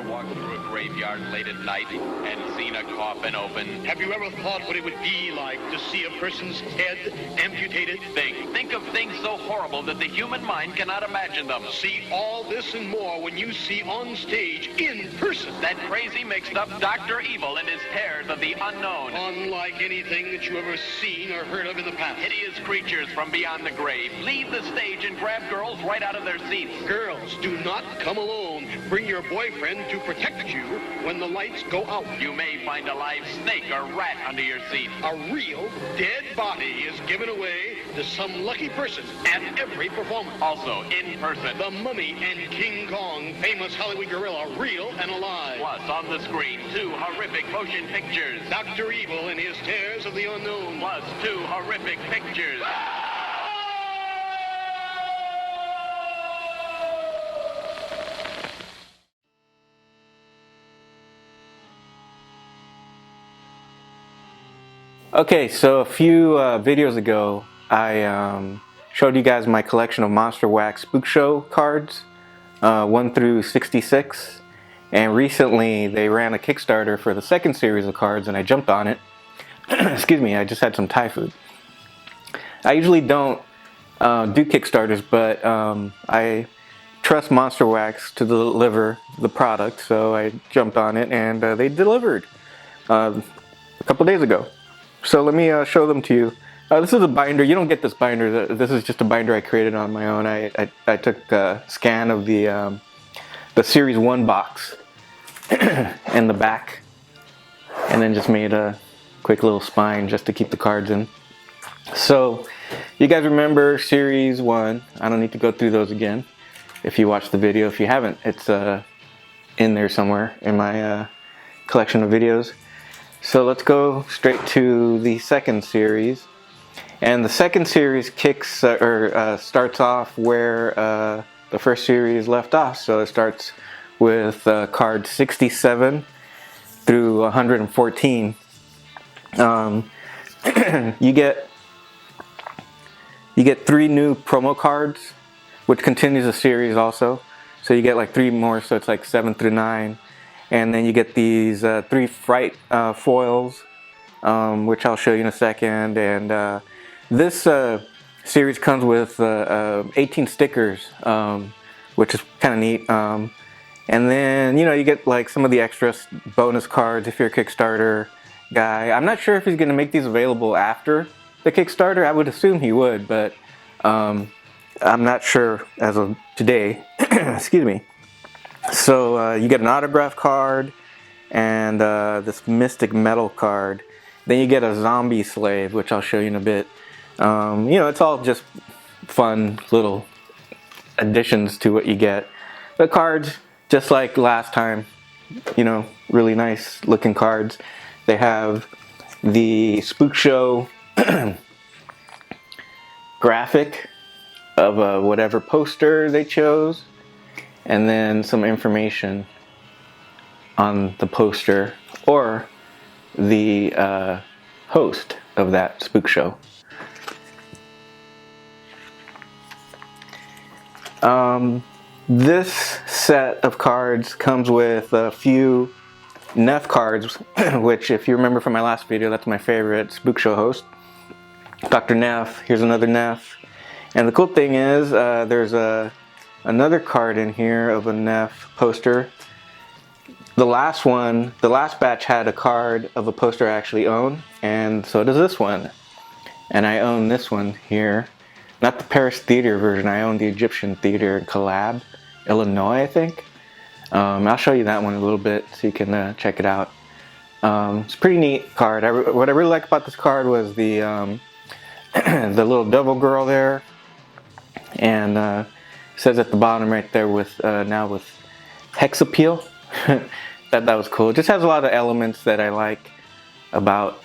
ever walked through a graveyard late at night and seen a coffin open? Have you ever thought what it would be like to see a person's head amputated? Think of things so horrible that the human mind cannot imagine them. See all this and more when you see on stage, in person, that crazy mixed up Dr. Evil and his terrors of the unknown. Unlike anything that you ever seen or heard of in the past. Hideous creatures from beyond the grave leave the stage and grab girls right out of their seats. Girls, do not come alone. Bring your boyfriend to protect you when the lights go out. You may find a live snake or rat under your seat. A real dead body is given away to some lucky person at every performance. Also, in person. The Mummy and King Kong, famous Hollywood gorilla, real and alive. Plus, on the screen, 2 horrific motion pictures. Dr. Evil and his terrors of the unknown. Plus 2 horrific pictures. Okay, so a few videos ago, I showed you guys my collection of MonsterWax Spook Show cards, 1 through 66, and recently they ran a Kickstarter for the second series of cards, and I jumped on it. Excuse me, I just had some Thai food. I usually don't do Kickstarters, but I trust MonsterWax to deliver the product, so I jumped on it, and they delivered a couple days ago. So let me show them to you. This is a binder. You don't get this binder. This is just a binder I created on my own. I took a scan of the Series 1 box and the back, and then just made a quick little spine just to keep the cards in. So you guys remember Series 1. I don't need to go through those again. If you watched the video, if you haven't, it's in there somewhere in my collection of videos. So let's go straight to the second series, and the second series starts off where the first series left off. So it starts with card 67 through 114. You get 3 new promo cards, which continues the series also. So you get like 3 more, so it's like 7 through 9. And then you get these 3 Fright foils, which I'll show you in a second. And this series comes with 18 stickers, which is kind of neat. And then, you get like some of the extra bonus cards if you're a Kickstarter guy. I'm not sure if he's going to make these available after the Kickstarter. I would assume he would, but I'm not sure as of today. Excuse me. So you get an autograph card and this Mystic Metal card. Then you get a Zombie Slave, which I'll show you in a bit. It's all just fun little additions to what you get. The cards, just like last time, really nice looking cards. They have the Spook Show graphic of whatever poster they chose, and then some information on the poster or the host of that Spook Show. This set of cards comes with a few Neff cards, which, if you remember from my last video, that's my favorite Spook Show host, Dr. Neff. Here's another Neff. And the cool thing is there's another card in here of a Neff poster. The last batch had a card of a poster I actually own, and so does this one. And I own this one here. Not the Paris Theater version, I own the Egyptian Theater collab, Illinois, I think. I'll show you that one a little bit so you can check it out. It's a pretty neat card. What I really like about this card was the the little devil girl there, and it says at the bottom right there with now with Hex Appeal. that was cool. It just has a lot of elements that I like about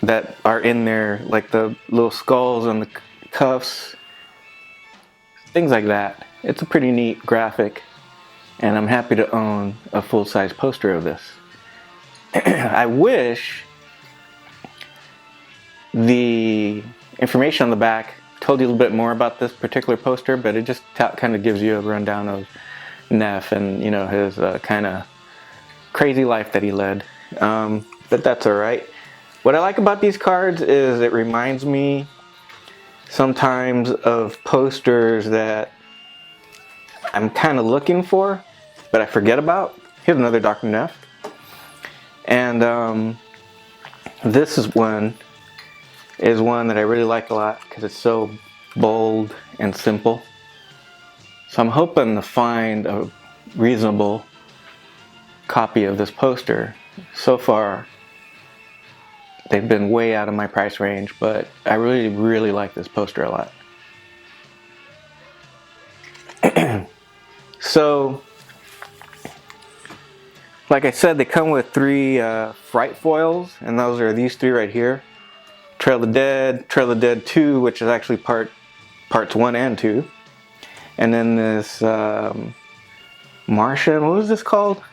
that are in there, like the little skulls and the cuffs, things like that. It's a pretty neat graphic, and I'm happy to own a full-size poster of this. I wish the information on the back told you a little bit more about this particular poster, but it just kind of gives you a rundown of Neff and his kind of crazy life that he led. But that's alright. What I like about these cards is it reminds me sometimes of posters that I'm kind of looking for, but I forget about. Here's another Dr. Neff. And this is one that I really like a lot because it's so bold and simple. So I'm hoping to find a reasonable copy of this poster. So far, they've been way out of my price range, but I really like this poster a lot. So, like I said, they come with 3 fright foils, and those are these 3 right here. Trail of the Dead 2, which is actually parts 1 and 2. And then this Martian, what was this called?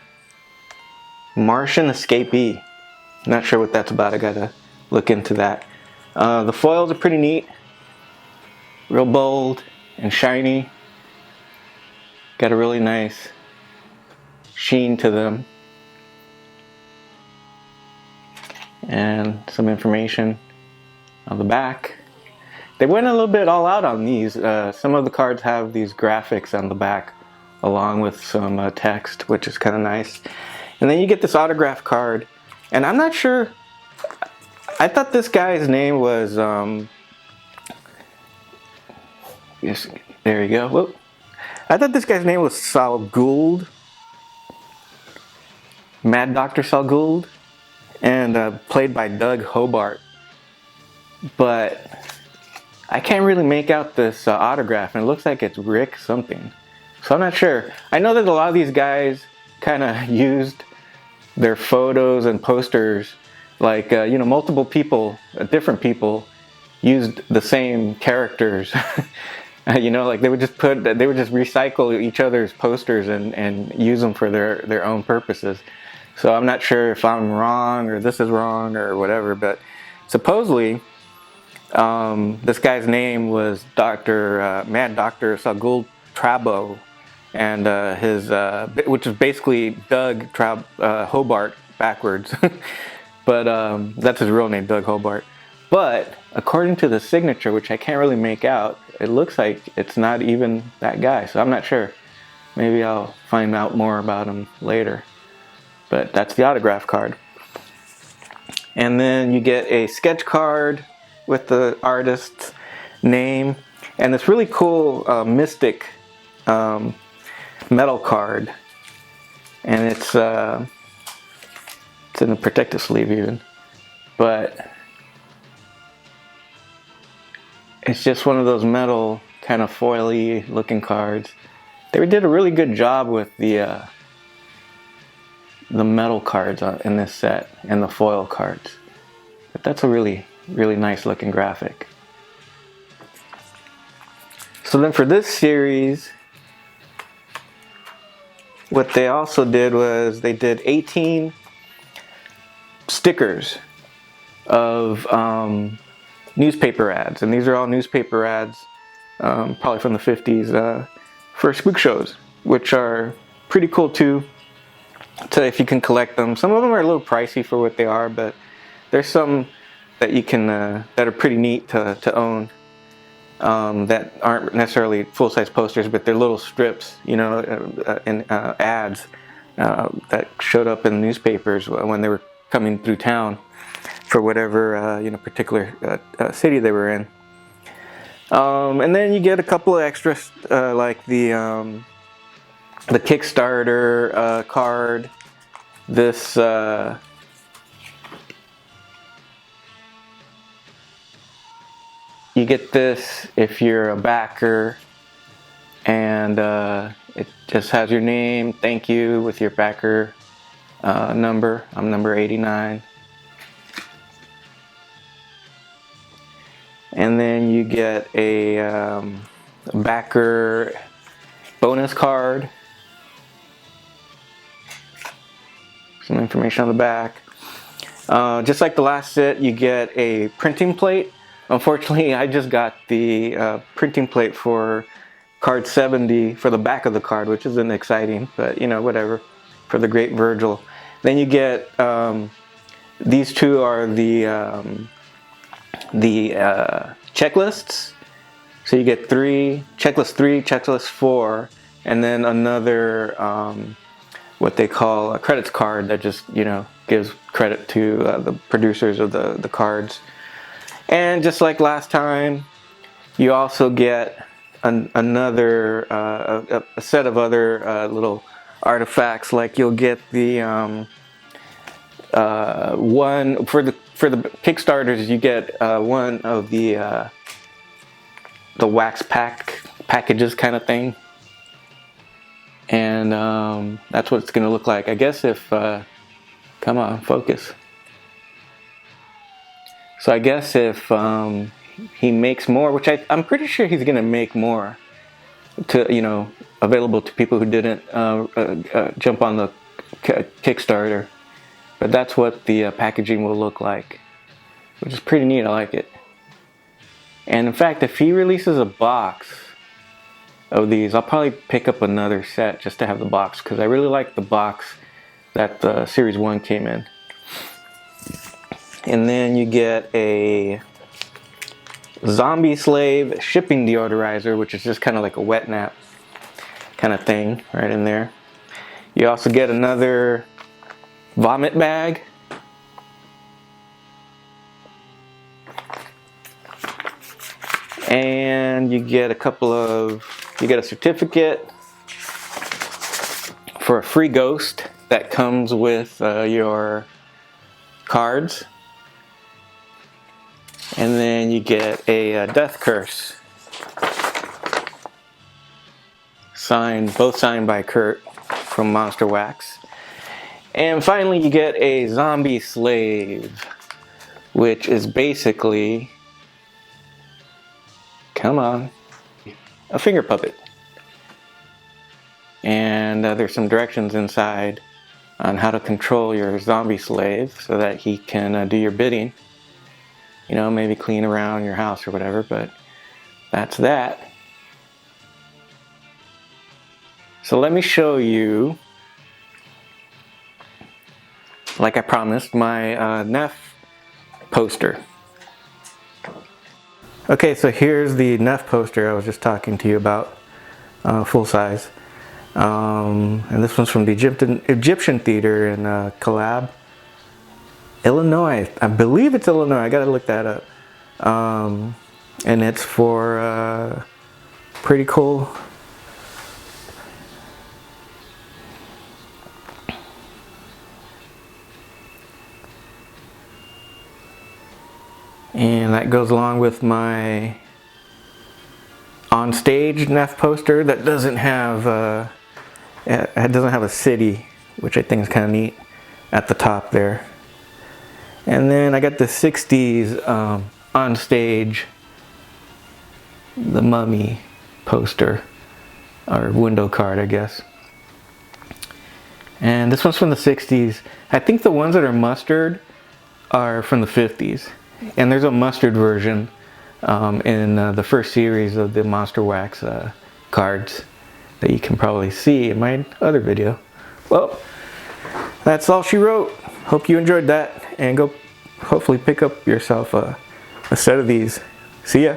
Martian Escapee. Not sure what that's about, I gotta look into that. The foils are pretty neat. Real bold and shiny. Got a really nice sheen to them. And some information on the back. They went a little bit all out on these. Some of the cards have these graphics on the back along with some text, which is kind of nice. And then you get this autograph card. And I'm not sure, I thought this guy's name was, yes, there you go. Whoop. I thought this guy's name was Sal Gould. Mad Dr. Sal Gould. And played by Doug Hobart. But I can't really make out this autograph, and it looks like it's Rick something. So I'm not sure. I know that a lot of these guys kind of used their photos and posters, like you know, multiple people, different people, used the same characters. You know, like they would just recycle each other's posters and use them for their own purposes. So I'm not sure if I'm wrong or this is wrong or whatever, but supposedly this guy's name was Mad Dr. Sagul Trabo, and which is basically Doug Hobart backwards. But that's his real name, Doug Hobart. But according to the signature, which I can't really make out, it looks like it's not even that guy. So I'm not sure. Maybe I'll find out more about him later. But that's the autograph card. And then you get a sketch card with the artist's name. And this really cool Mystic metal card. And it's in a protective sleeve even. But it's just one of those metal kind of foily looking cards. They did a really good job with the metal cards in this set and the foil cards. But that's a really nice looking graphic. So then for this series, what they also did was they did 18 stickers of newspaper ads, and these are all newspaper ads, probably from the 50s, for spook shows, which are pretty cool too. So if you can collect them, some of them are a little pricey for what they are, but there's some that you can that are pretty neat to own, that aren't necessarily full-size posters, but they're little strips, you know, and ads that showed up in newspapers when they were coming through town for whatever you know, particular city they were in. And then you get a couple of extras, like the Kickstarter card. This you get this if you're a backer, and it just has your name, thank you, with your backer number. I'm number 89. And then you get a backer bonus card. Some information on the back. Just like the last set, you get a printing plate. Unfortunately, I just got the printing plate for card 70 for the back of the card, which isn't exciting, but you know, whatever, for the Great Virgil. Then you get these two are the checklists. So you get checklist 3, checklist 4, and then another what they call a credits card that just, you know, gives credit to the producers of the cards. And just like last time, you also get another a set of other little artifacts. Like you'll get the one for the Kickstarters. You get one of the wax packages kind of thing, and that's what it's gonna look like. I guess if come on, focus. So I guess if he makes more, which I'm pretty sure he's gonna make more, to, you know, available to people who didn't jump on the Kickstarter. But that's what the packaging will look like, which is pretty neat. I like it. And in fact, if he releases a box of these, I'll probably pick up another set just to have the box, because I really like the box that the Series 1 came in. And then you get a Zombie Slave shipping deodorizer, which is just kind of like a wet nap kind of thing right in there. You also get another vomit bag. And you get you get a certificate for a free ghost that comes with your cards. And then you get a death curse, both signed by Kurt from MonsterWax. And finally you get a Zombie Slave, which is basically, come on, a finger puppet. And there's some directions inside on how to control your Zombie Slave so that he can do your bidding. You know, maybe clean around your house or whatever, but that's that. So let me show you, like I promised, my Neff poster. Okay, so here's the Neff poster I was just talking to you about, full size. And this one's from the Egyptian Theater in Collab, Illinois. I believe it's Illinois. I gotta look that up. And it's for pretty cool. And that goes along with my on stage Neff poster that doesn't have a city, which I think is kind of neat at the top there. And then I got the 60s on stage, the Mummy poster, or window card, I guess. And this one's from the 60s. I think the ones that are mustard are from the 50s. And there's a mustard version in the first series of the MonsterWax cards that you can probably see in my other video. Well, that's all she wrote. Hope you enjoyed that, and go hopefully pick up yourself a set of these. See ya.